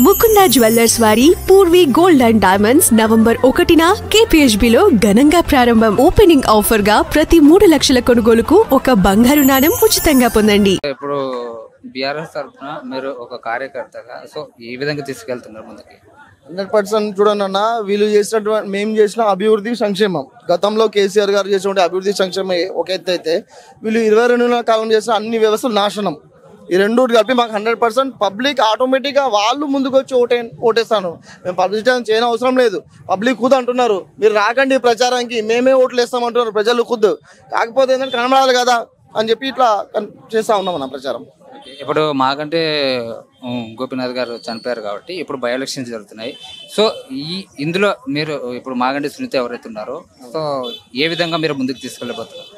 Mukunda jewellers వారి Poorvi gold and diamonds November 1న KPHB లో ఘనంగా ప్రారంభం. ఓపెనింగ్ ఆఫర్ గా ప్రతి 3 లక్షల కొనుగోలుకు ఒక బంగారు నాణెం ఉచితంగా పొందండి. ఇప్పుడు బీఆర్ఎస్ తరఫున మీరు ఒక కార్యకర్తగా సో ఈ విధంగా తీసుకెళ్తున్నారు ముందుకి? 100% చూడండి అన్న, వీళ్ళు చేసినటువంటి మేము చేసిన అభివృద్ధి సంక్షేమం, గతంలో కేసీఆర్ గారు చేసినటువంటి అభివృద్ధి సంక్షేమం ఒక ఎత్తు అయితే, వీళ్ళు 22 కాలం చేసిన అన్ని వ్యవస్థలు నాశనం. ఈ రెండు కలిపి మాకు 100% పబ్లిక్ ఆటోమేటిక్గా వాళ్ళు ముందుకు వచ్చి ఓటేస్తాను. మేము పబ్లిసిటీ చేయని అవసరం లేదు. పబ్లిక్ ఖుద్ అంటున్నారు మీరు రాకండి ప్రచారానికి, మేమే ఓట్లు వేస్తామంటున్నారు ప్రజలు ఖుద్. కాకపోతే ఏంటంటే కనబడాలి కదా అని చెప్పి ఇట్లా చేస్తూ ఉన్నాం అన్న ప్రచారం. ఇప్పుడు మాకంటే గోపీనాథ్ గారు చనిపోయారు కాబట్టి ఇప్పుడు బై ఎలక్షన్స్ జరుగుతున్నాయి. సో ఇందులో మీరు ఇప్పుడు మాగంటి సునీత ఎవరైతే ఉన్నారో సో ఏ విధంగా మీరు ముందుకు తీసుకెళ్ళబోతున్నారు?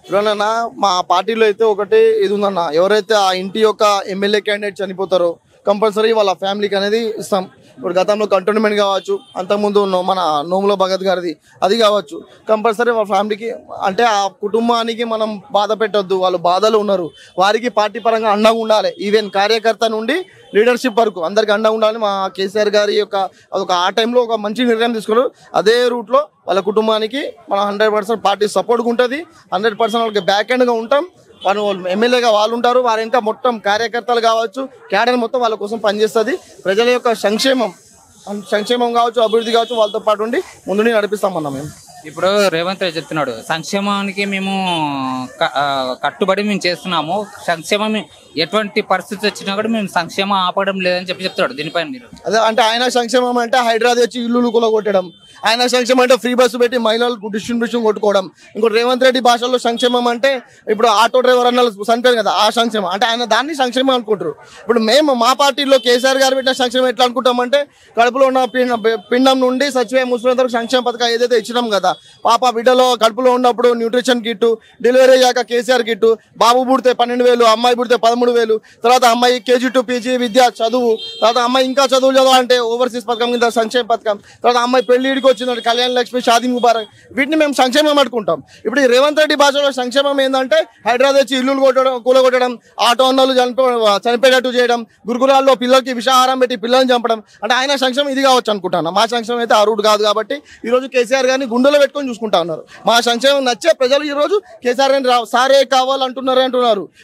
ఇప్పుడన్నా మా పార్టీలో అయితే ఒకటి ఇది ఉందన్న, ఎవరైతే ఆ ఇంటి యొక్క ఎమ్మెల్యే క్యాండిడేట్ చనిపోతారో కంపల్సరీ వాళ్ళ ఫ్యామిలీకి అనేది ఇస్తాం. ఇప్పుడు గతంలో కంటోన్మెంట్ కావచ్చు, అంతకుముందు మన నోముల భగత్ గారిది అది కావచ్చు, కంపల్సరీ వాళ్ళ ఫ్యామిలీకి అంటే ఆ కుటుంబానికి మనం బాధ పెట్టొద్దు. వాళ్ళు బాధలు ఉన్నారు, వారికి పార్టీ పరంగా అండగా ఉండాలి. ఈవెన్ కార్యకర్త నుండి లీడర్షిప్ వరకు అందరికి అండగా ఉండాలి. మా కేసీఆర్ గారి యొక్క అదొక ఆ టైంలో ఒక మంచి నిర్ణయం తీసుకున్నారు. అదే రూట్లో వాళ్ళ కుటుంబానికి మనం 100% పార్టీ సపోర్ట్గా ఉంటుంది. 100% వాళ్ళకి బ్యాక్ ఎండ్గా ఉంటాం. వాళ్ళు ఎమ్మెల్యేగా వాళ్ళు ఉంటారు, వారి ఇంకా మొత్తం కార్యకర్తలు కావచ్చు, క్యాడర్ మొత్తం వాళ్ళ కోసం పనిచేస్తుంది. ప్రజల యొక్క సంక్షేమం కావచ్చు, అభివృద్ధి కావచ్చు, వాళ్ళతో పాటు ఉండి ముందు నడిపిస్తామన్నా మేము. ఇప్పుడు రేవంత్ రెడ్డి చెప్తున్నాడు సంక్షేమానికి మేము కట్టుబడి మేము చేస్తున్నాము, సంక్షేమం ఎటువంటి పరిస్థితి వచ్చినా కూడా మేము సంక్షేమం ఆపడం లేదని చెప్తున్నాడు. దీనిపైన మీరు అదే అంటే ఆయన సంక్షేమం అంటే హైదరాబాద్ వచ్చి ఇల్లు కొట్టడం, ఆయన సంక్షేమం అంటే ఫ్రీ బస్సు పెట్టి మహిళలకు డిస్ట్రిబ్యూషన్ కొట్టుకోవడం. ఇంకోటి రేవంత్ రెడ్డి భాషలో సంక్షేమం అంటే ఇప్పుడు ఆటో డ్రైవర్ అన్న చనిపోయారు కదా ఆ సంక్షేమం అంటే ఆయన దాన్ని సంక్షేమం అనుకుంటారు. ఇప్పుడు మేము మా పార్టీలో కేసీఆర్ గారు పెట్టిన సంక్షేమం ఎట్లా అనుకుంటామంటే కడుపులో ఉన్న పిండం నుండి సచివ ముస్లింలకు సంక్షేమ పథకాలు ఏదైతే ఇచ్చినాం కదా, పాప బిడ్డలో కడుపులో ఉన్నప్పుడు న్యూట్రిషన్ కిట్టు, డెలివరీ అయ్యాక కేసీఆర్ కిట్టు, బాబు పుడితే 12,000, అమ్మాయి పుడితే 13,000, తర్వాత అమ్మాయి KG to PG విద్య చదువు, తర్వాత అమ్మాయి ఇంకా చదువులు చదవాలంటే ఓవర్సీస్ పథకం కింద సంక్షేమ పథకం, తర్వాత అమ్మాయి పెళ్లిడికి వచ్చిందంటే కళ్యాణ లక్ష్మి, షాదీ ముబారక్, వీటిని మేము సంక్షేమం అనుకుంటాం. ఇప్పుడు ఈ రేవంత్ రెడ్డి భాషలో సంక్షేమం ఏంటంటే హైదరాబాద్ వచ్చి ఇల్లులు కూలగొట్టడం, ఆటో అన్నలు చనిపోయేటట్టు చేయడం, గురుకులాల్లో పిల్లలకి విషాహారం పెట్టి పిల్లల్ని చంపడం, అంటే ఆయన సంక్షేమం ఇది కావచ్చు అనుకుంటాను. మా సంక్షేమం అయితే ఆ రూట్ కాదు కాబట్టి ఈరోజు కేసీఆర్ గారిని గుండెలో పెట్టుకొని చూసుకుంటా ఉన్నారు. మా సంక్షేమం నచ్చే ప్రజలు ఈరోజు కేసీఆర్ గారిని సారే కావాలంటున్నారు.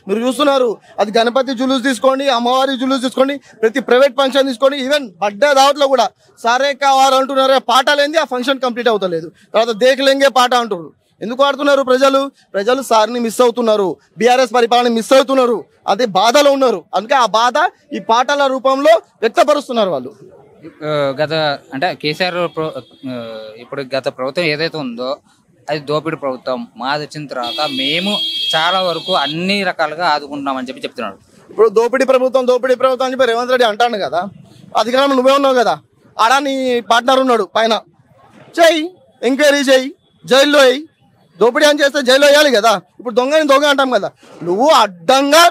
మీరు చూస్తున్నారు, అది గణపతి జులూస్ తీసుకోండి, అమ్మవారి జులూస్ తీసుకోండి, ప్రతి ప్రైవేట్ ఫంక్షన్ తీసుకోండి, ఈవెన్ బర్త్డే దావట్లో కూడా సారే కావాలంటున్నారు. పాట లేనిది ఆ ఫంక్షన్ కంప్లీట్ అవుతలేదు. తర్వాత దేఖలేంగే పాట అంటున్నారు. ఎందుకు ఆడుతున్నారు? ప్రజలు సార్ని మిస్ అవుతున్నారు, బీఆర్ఎస్ పరిపాలన మిస్ అవుతున్నారు, అదే బాధలో ఉన్నారు. అందుకే ఆ బాధ ఈ పాటల రూపంలో వ్యక్తపరుస్తున్నారు వాళ్ళు. గత అంటే కేసీఆర్ ఇప్పుడు గత ప్రభుత్వం ఏదైతే ఉందో అది దోపిడీ ప్రభుత్వం. మాది వచ్చిన తర్వాత మేము చాలా వరకు అన్ని రకాలుగా ఆదుకుంటున్నామని చెప్తున్నాడు. ఇప్పుడు దోపిడీ ప్రభుత్వం అని చెప్పి రేవంత్ రెడ్డి అంటాను కదా, అధికారంలో నువ్వే ఉన్నావు కదా, ఆడా నీ పార్ట్నర్ ఉన్నాడు పైన, చెయ్యి ఎంక్వైరీ చెయ్యి, జైల్లో వేయి. దోపిడీ అని చేస్తే జైల్లో వేయాలి కదా. ఇప్పుడు దొంగ అంటాం కదా, నువ్వు అడ్డంగా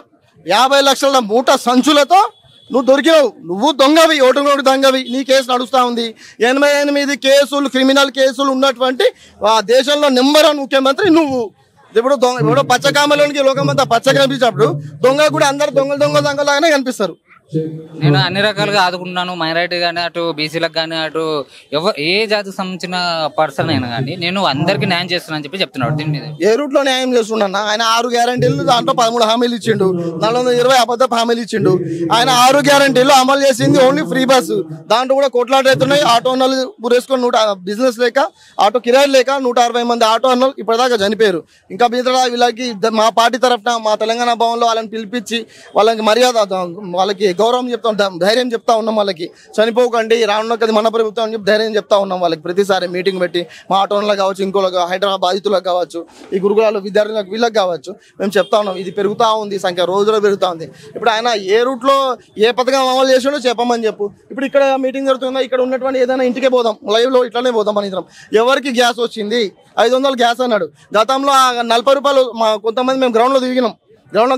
50 లక్షల మూట సంచులతో నువ్వు దొరికినావు, నువ్వు దొంగవి, ఓటు దొంగవి, నీ కేసు నడుస్తూ ఉంది. 88 కేసులు, క్రిమినల్ కేసులు ఉన్నటువంటి దేశంలో నెంబర్ 1 ముఖ్యమంత్రి నువ్వు. ఇప్పుడు పచ్చకామలోనికి లోకమంతా పచ్చ కనిపించినప్పుడు దొంగ కూడా అందరు దొంగలాగానే కనిపిస్తారు. నేను అన్ని రకాలుగా ఆదుకుంటున్నాను, మైనారిటీ కానీ అటు బీసీలకు కానీ అటు ఏ జాతికి సంబంధించిన పర్సన్ అయినా కానీ నేను అందరికీ న్యాయం చేస్తున్నా అని చెప్తున్నాడు. దీని మీద ఏ రూట్ లో న్యాయం చేస్తున్నా? ఆయన 6 గ్యారంటీలు, దాంట్లో 13 హామీలు ఇచ్చిండు, 420 అబద్ధపు హామీలు ఇచ్చిండు. ఆయన 6 గ్యారంటీలు అమలు చేసింది ఓన్లీ ఫ్రీ బస్సు, దాంట్లో కూడా కోట్లాట అవుతున్నాయి. ఆటో అన్నలు ఊరేసుకొని బిజినెస్ లేక, ఆటో కిరాయి లేక 160 మంది ఆటో అన్నలు ఇప్పటిదాకా చనిపోయారు. ఇంకా వీళ్ళకి మా పార్టీ తరఫున మా తెలంగాణ భవన్లో వాళ్ళని పిలిపించి వాళ్ళకి మర్యాద, వాళ్ళకి గౌరవం చెప్తాం, ధైర్యం చెప్తా ఉన్నాం. వాళ్ళకి చనిపోకండి, రానున్నది మన ప్రభుత్వం అని చెప్పి ధైర్యం చెప్తా ఉన్నాం. వాళ్ళకి ప్రతిసారి మీటింగ్ పెట్టి మా ఆటోలకు కావచ్చు, ఇంకోళ్ళకి హైదరాబాద్ బాధితులకు కావచ్చు, ఈ గురుకులాల విద్యార్థులకు వీళ్ళకి కావచ్చు మేము చెప్తా ఉన్నాం. ఇది పెరుగుతూ ఉంది, సంఖ్య రోజులో పెరుగుతూ ఉంది. ఇప్పుడు ఆయన ఏ రూట్లో ఏ పథకం అమలు చేసాడో చెప్పమని చెప్పు. ఇప్పుడు ఇక్కడ మీటింగ్ జరుగుతుందా, ఇక్కడ ఉన్నటువంటి ఏదైనా ఇంటికే పోదాం, లైవ్లో ఇట్లానే పోదాం మన ఇద్దరం. ఎవరికి గ్యాస్ వచ్చింది? 500 గ్యాస్ అన్నాడు. గతంలో 40 రూపాయలు కొంతమంది మేము గ్రౌండ్లో తిరిగినాం. గ్రౌండ్లో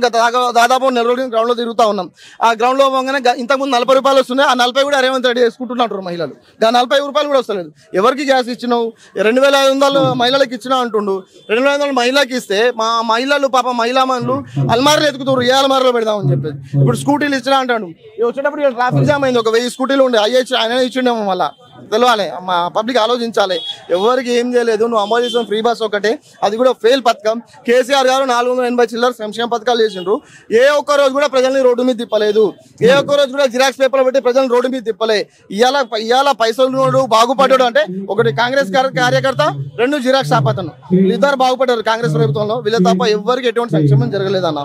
దాదాపు 4 రోజులు గ్రౌండ్లో తిరుగుతూ ఉన్నాం. ఆ గ్రౌండ్లో పోగానే ఇంతకుముందు 40 రూపాయలు వస్తున్నాయి. ఆ 40 కూడా రేవంత్ రెడ్డి వేసుకుంటున్నారు మహిళలు. 40 రూపాయలు కూడా వస్తలేదు. ఎవరికి గ్యాస్ ఇచ్చినావు? 2500 మహిళలకు ఇచ్చినా అంటుండు. 2500 మహిళకి ఇస్తే మా మహిళలు పాప మహిళామణులు అల్మార్లు ఎత్తుకుతారు. ఏ అల్మార్లో పెడదామని చెప్పేసి ఇప్పుడు స్కూటీలు ఇచ్చినా అంటాడు. వచ్చేటప్పుడు ట్రాఫిక్ జామ్ అయింది. ఒక 1000 స్కూటీలు ఉండే ఆయన ఇచ్చిండేమో. మళ్ళీ తెలవాలి, మా పబ్లిక్ ఆలోచించాలి. ఎవరికి ఏం చేయలేదు. నువ్వు అమలు చేసిన ఫ్రీ బస్ ఒకటే, అది కూడా ఫెయిల్ పథకం. కేసీఆర్ గారు 480 చిల్లర సంక్షేమ పథకాలు చేసిండ్రు. ఏ ఒక్క రోజు కూడా ప్రజల్ని రోడ్డు మీద తిప్పలేదు. ఏ ఒక్క రోజు కూడా జిరాక్స్ పేపర్లు పెట్టి ప్రజలను రోడ్డు మీద తిప్పలే. ఇవాళ పైసలు బాగుపడ్డాడు అంటే ఒకటి కాంగ్రెస్ కార్యకర్త, 2 జిరాక్స్ ఆపతను. వీళ్ళిద్దరు బాగుపడ్డారు కాంగ్రెస్ ప్రభుత్వంలో. వీళ్ళ తప్ప ఎవరికి ఎటువంటి సంక్షేమం జరగలేదన్న.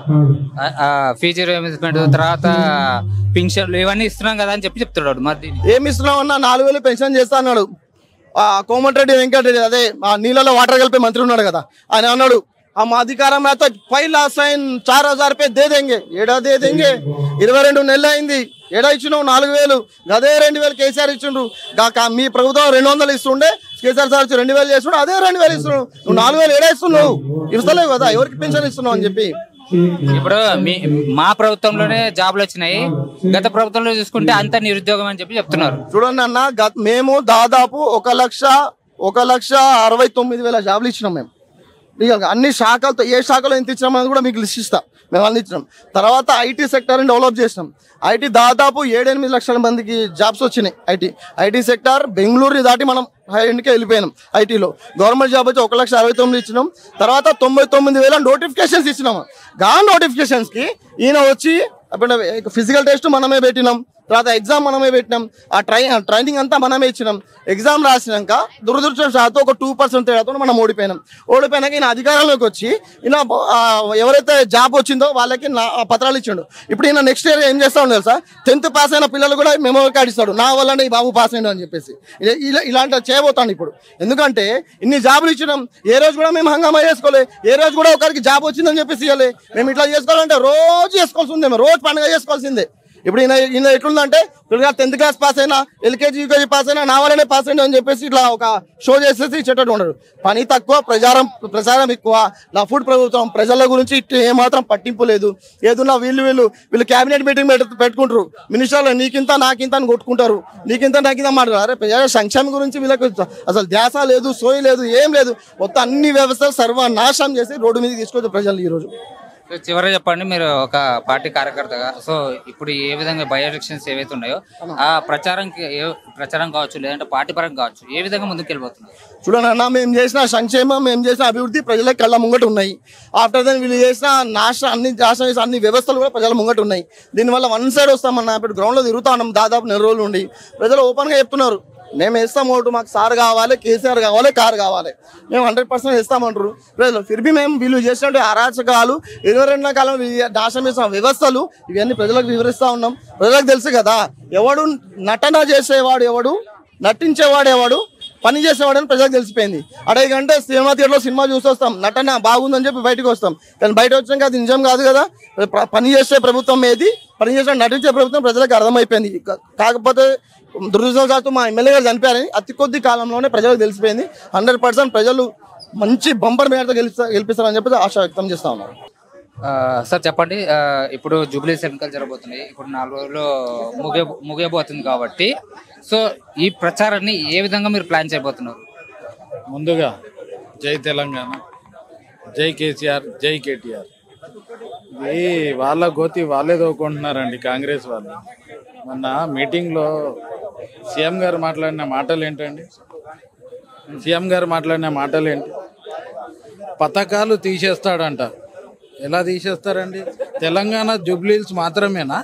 ఫీజర్ రియంబర్స్మెంట్ తర్వాత పింఛన్లు ఇవన్నీ ఇస్తున్నాం కదా అని చెప్తున్నాడు. మరి ఏమి ఇస్తున్నాం అన్న? 4000 పెన్షన్ చేస్తా అన్నాడు. కోమటిరెడ్డి వెంకటరెడ్డి, అదే నీళ్ళలో వాటర్ కలిపే మంత్రి ఉన్నాడు కదా, ఆయన అన్నాడు हम अधिकार में तो पहला साइन 4000 रुपये दे देंगे. ఏడా దే देंगे 22 నెలలు అయింది. ఏడా ఇచ్చినావు 4000? గదే 2000 కేసీఆర్ ఇచ్చిండ్రు. మీ ప్రభుత్వం 200 ఇస్తుండే, కేసీఆర్ సార్ 2000 చేస్తుండే, అదే 2000 ఇస్తున్నావు. నువ్వు 4000 ఏడా ఇస్తున్నావు? ఇస్తలేవు కదా, ఎవరికి పెన్షన్ ఇస్తున్నావు అని చెప్పి. ఇప్పుడు మా ప్రభుత్వంలోనే జాబ్లు వచ్చినాయి, గత ప్రభుత్వంలో చూసుకుంటే అంత నిరుద్యోగం అని చెప్పి చెప్తున్నారు. చూడండి అన్న, మేము దాదాపు 1,69,000 జాబ్లు ఇచ్చినాం. మేము అన్ని శాఖలతో ఏ శాఖలో ఎంత ఇచ్చినామని కూడా మీకు లిస్ట్ ఇస్తా. మేము అన్ని ఇచ్చినాం. తర్వాత ఐటీ సెక్టర్ని డెవలప్ చేసినాం. ఐటీ దాదాపు 7-8 లక్షల మందికి జాబ్స్ వచ్చినాయి. ఐటీ సెక్టర్ బెంగళూరుని దాటి మనం హై ఎండ్కే వెళ్ళిపోయినాం. ఐటీలో గవర్నమెంట్ జాబ్ వచ్చి 1,69,000 ఇచ్చినాం. తర్వాత 99,000 నోటిఫికేషన్స్ ఇచ్చినాము. నోటిఫికేషన్స్కి ఈయన వచ్చి అప్పుడు ఫిజికల్ టెస్ట్ మనమే పెట్టినాం, తర్వాత ఎగ్జామ్ మనమే పెట్టినాం, ఆ ట్రైనింగ్ అంతా మనమే ఇచ్చినాం. ఎగ్జామ్ రాసినాక దురదృష్టవశాత్తు ఒక 2% తేడాతో మనం ఓడిపోయినాక ఈయన అధికారంలోకి వచ్చి ఈయన ఎవరైతే జాబ్ వచ్చిందో వాళ్ళకి పత్రాలు ఇచ్చిండు. ఇప్పుడు ఈయన నెక్స్ట్ ఇయర్ ఏం చేస్తా ఉండదు సార్, 10th పాస్ అయిన పిల్లలు కూడా మెమోరీ కార్డు ఇస్తాడు, నా వల్లనే ఈ బాబు పాస్ అయ్యాడు అని చెప్పేసి. ఇలాంటి చేయబోతాను ఇప్పుడు. ఎందుకంటే ఇన్ని జాబులు ఇచ్చినాం, ఏ రోజు కూడా మేము హంగామా చేసుకోలే, ఏ రోజు కూడా ఒకరికి జాబ్ వచ్చిందని చెప్పేసి ఇవ్వలే. మేము ఇట్లా చేసుకోవాలంటే రోజు చేసుకోవాల్సిందే, రోజు పండుగ చేసుకోవాల్సిందే. ఇప్పుడు ఈయన ఎట్లుందంటే 10th క్లాస్ పాస్ అయినా, LKG UKG పాస్ అయినా, నా వల్లనే పాస్ అయినా అని చెప్పేసి ఇట్లా ఒక షో చేసేసి ఇచ్చేటట్టు ఉండడు. పని తక్కువ, ప్రచారం ఎక్కువ. నా ఫుడ్ ప్రభుత్వం ప్రజల గురించి ఏమాత్రం పట్టింపు లేదు. ఏదన్నా వీళ్ళు క్యాబినెట్ మీటింగ్ పెట్టుకుంటారు, మినిస్టర్లు నీకింత నాకింత అని కొట్టుకుంటారు, నీకింత నాకింత మాట్లాడారు. అరే ప్రజల సంక్షేమం గురించి వీళ్ళకి అసలు ధ్యాస లేదు, సోయి లేదు, ఏం లేదు. మొత్తం అన్ని వ్యవస్థలు సర్వనాశనం చేసి రోడ్డు మీద తీసుకొచ్చారు ప్రజలు ఈరోజు. చివరిగా చెప్పండి, మీరు ఒక పార్టీ కార్యకర్తగా, సో ఇప్పుడు ఏ విధంగా బై ఎలక్షన్స్ ఏవైతే ఉన్నాయో ఆ ప్రచారం కావచ్చు, లేదంటే పార్టీ పరంగా కావచ్చు, ఏ విధంగా ముందుకు వెళ్ళిపోతున్నారు? చూడండి అన్న, మేము చేసిన సంక్షేమం, మేము చేసిన అభివృద్ధి ప్రజల కళ్ళ ముంగట ఉన్నాయి. ఆఫ్టర్ దెన్ వీళ్ళు చేసిన అన్ని వ్యవస్థలు కూడా ప్రజల ముంగట ఉన్నాయి. దీనివల్ల వన్ సైడ్ వస్తామన్నా. ఇప్పుడు గ్రౌండ్లో తిరుగుతా ఉన్నాం దాదాపు 4 రోజులు ఉండి. ప్రజలు ఓపెన్గా చెప్తున్నారు, మేము వేస్తాం ఓటు, మాకు సార్ కావాలి, కేసీఆర్ కావాలి, కారు కావాలి, మేము 100% వేస్తామంటారు ప్రజలు. ఫిర్బీ మేము వీళ్ళు చేసినట్టు అరాచకాలు, 22 కాలం నాశనం చేసిన వ్యవస్థలు, ఇవన్నీ ప్రజలకు వివరిస్తూ ఉన్నాం. ప్రజలకు తెలుసు కదా, ఎవడు నటన చేసేవాడు ఎవడు, నటించేవాడు ఎవడు, పని చేసేవాడని ప్రజలకు తెలిసిపోయింది. 2.5 గంట సినిమా థియేటర్లో సినిమా చూసి వస్తాం, నటన బాగుందని చెప్పి బయటకు వస్తాం. కానీ బయట వచ్చాక అది నిజం కాదు కదా. పని చేసే ప్రభుత్వం ఏది, పని చేసే నటించే ప్రభుత్వం ప్రజలకు అర్థమైపోయింది. కాకపోతే దురదృష్టవశాత్తు మా ఎమ్మెల్యే గారు చనిపోయారని అతి కొద్ది కాలంలోనే ప్రజలకు తెలిసిపోయింది. 100% ప్రజలు మంచి బంపర్ మేరతో గెలిపిస్తారని చెప్పి ఆశ వ్యక్తం చేస్తా ఉన్నారు. సార్ చెప్పండి, ఇప్పుడు జూబ్లీస్ ఎన్నికలు జరగబోతున్నాయి, ఇప్పుడు 4 రోజుల్లో ముగియబోతుంది కాబట్టి, సో ఈ ప్రచారాన్ని ఏ విధంగా మీరు ప్లాన్ చేయబోతున్నారు? ముందుగా జై తెలంగాణ, జై కేసీఆర్, జై కేటీఆర్. ఇది వాళ్ళ గోతి వాళ్ళే దోకుంటున్నారండి కాంగ్రెస్ వాళ్ళు. మొన్న మీటింగ్లో సీఎం గారు మాట్లాడిన మాటలు ఏంటండి? సీఎం గారు మాట్లాడిన మాటలు ఏంటి? పథకాలు తీసేస్తాడంట. ఎలా తీసేస్తారండి? తెలంగాణ జూబ్లీహిల్స్ మాత్రమేనా?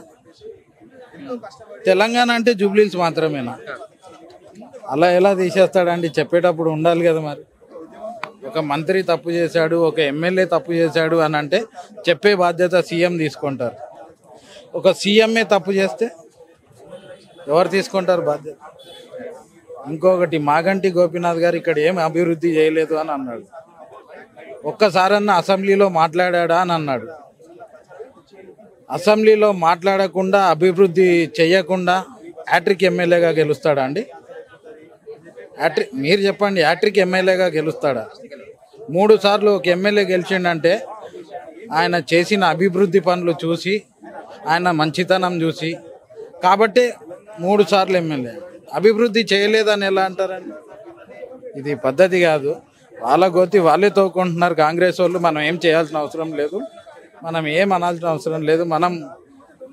తెలంగాణ అంటే జూబ్లీహిల్స్ మాత్రమేనా? అలా ఎలా తీసేస్తాడండి? చెప్పేటప్పుడు ఉండాలి కదా. మరి ఒక మంత్రి తప్పు చేశాడు, ఒక ఎమ్మెల్యే తప్పు చేశాడు అని అంటే చెప్పే బాధ్యత సీఎం తీసుకుంటారు. ఒక సీఎంఏ తప్పు చేస్తే ఎవరు తీసుకుంటారు బాధ్యత? ఇంకొకటి, మాగంటి గోపీనాథ్ గారు ఇక్కడ ఏం అభివృద్ధి చేయలేదు అని అన్నాడు. ఒక్కసారన్నా అసెంబ్లీలో మాట్లాడా అని అన్నాడు. అసెంబ్లీలో మాట్లాడకుండా, అభివృద్ధి చేయకుండా హ్యాట్రిక్ ఎమ్మెల్యేగా గెలుస్తాడా అండి? మీరు చెప్పండి, హ్యాట్రిక్ ఎమ్మెల్యేగా గెలుస్తాడా? 3 సార్లు ఒక ఎమ్మెల్యే గెలిచిండంటే ఆయన చేసిన అభివృద్ధి పనులు చూసి, ఆయన మంచితనం చూసి, కాబట్టి 3 సార్లు ఎమ్మెల్యే. అభివృద్ధి చేయలేదని ఎలా అంటారండి? ఇది పద్ధతి కాదు. వాళ్ళ గోతి వాళ్ళే తోకుంటున్నారు కాంగ్రెస్ వాళ్ళు. మనం ఏం చేయాల్సిన అవసరం లేదు, మనం ఏం అనాల్సిన అవసరం లేదు. మనం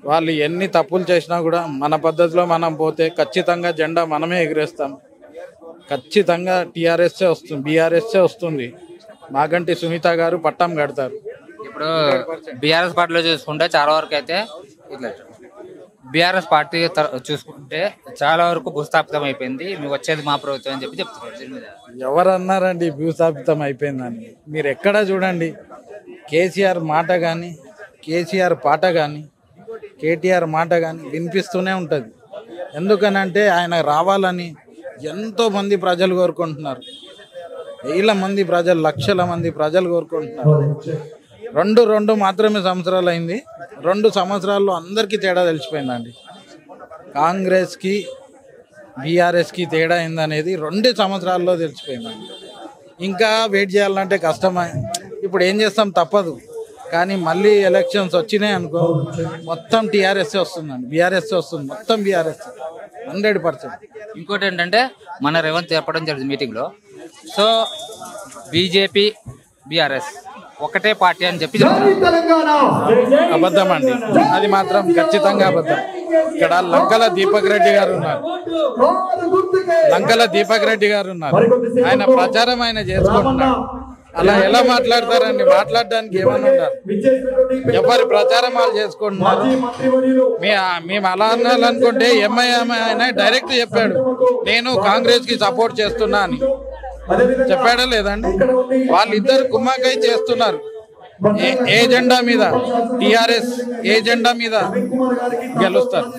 వాళ్ళు ఎన్ని తప్పులు చేసినా కూడా మన పద్ధతిలో మనం పోతే ఖచ్చితంగా జెండా మనమే ఎగిరేస్తాం. ఖచ్చితంగా టీఆర్ఎస్ఏ వస్తుంది, బీఆర్ఎస్ఏ వస్తుంది. మాగంటి సునీత గారు పట్టం కడతారు. ఇప్పుడు బీఆర్ఎస్ పార్టీలో చూసుకుంటే చాలా వరకు అయితే ఇట్లా బీఆర్ఎస్ పార్టీ చూసుకుంటే చాలా వరకు భూస్థాపితం అయిపోయింది, మీకు వచ్చేది మా ప్రభుత్వం అని చెప్పి చెప్తున్నారు. దీని మీద ఎవరు అన్నారండి భూస్థాపితం అయిపోయిందని? మీరు ఎక్కడా చూడండి. కేసీఆర్ మాట కానీ, కేసీఆర్ పాట కానీ, కేటీఆర్ మాట కానీ వినిపిస్తూనే ఉంటుంది. ఎందుకనంటే ఆయన రావాలని ఎంతోమంది ప్రజలు కోరుకుంటున్నారు. వేల మంది ప్రజలు, లక్షల మంది ప్రజలు కోరుకుంటున్నారు. రెండు మాత్రమే సంవత్సరాలు అయింది. 2 సంవత్సరాల్లో అందరికీ తేడా తెలిసిపోయిందండి. కాంగ్రెస్కి బీఆర్ఎస్కి తేడా అయిందనేది 2 సంవత్సరాల్లో తెలిసిపోయిందండి. ఇంకా వెయిట్ చేయాలంటే కష్టమే. ఇప్పుడు ఏం చేస్తాం, తప్పదు. కానీ మళ్ళీ ఎలక్షన్స్ వచ్చినాయి అనుకో, మొత్తం టీఆర్ఎస్ఏ వస్తుందండి, బీఆర్ఎస్ఏ వస్తుంది, మొత్తం బీఆర్ఎస్ 100%. ఇంకోటి ఏంటంటే మన రేవంత్ చెప్పడం జరిగింది మీటింగ్లో, సో బీజేపీ బీఆర్ఎస్ ఒకటే పార్టీ అని చెప్పి అబద్ధం అండి. అది మాత్రం ఖచ్చితంగా అబద్ధం. ఇక్కడ లంకల దీపక్ రెడ్డి గారు ఉన్నారు. ఆయన ప్రచారం ఆయన చేసుకుంటున్నారు. అలా ఎలా మాట్లాడతారండి? మాట్లాడడానికి ఏమన్నా ఉంటారు? ఎవరి ప్రచారం వాళ్ళు చేసుకుంటున్నారు. మేము అలా అనాలనుకుంటే ఎంఐఎం ఆయన డైరెక్ట్ చెప్పాడు, నేను కాంగ్రెస్ కి సపోర్ట్ చేస్తున్నా అని చెప్పాడా లేదండి? వాళ్ళిద్దరు కుమ్మకై చేస్తున్నారు. ఏజెండా మీద, టిఆర్ఎస్ ఏజెండా మీద గెలుస్తారు.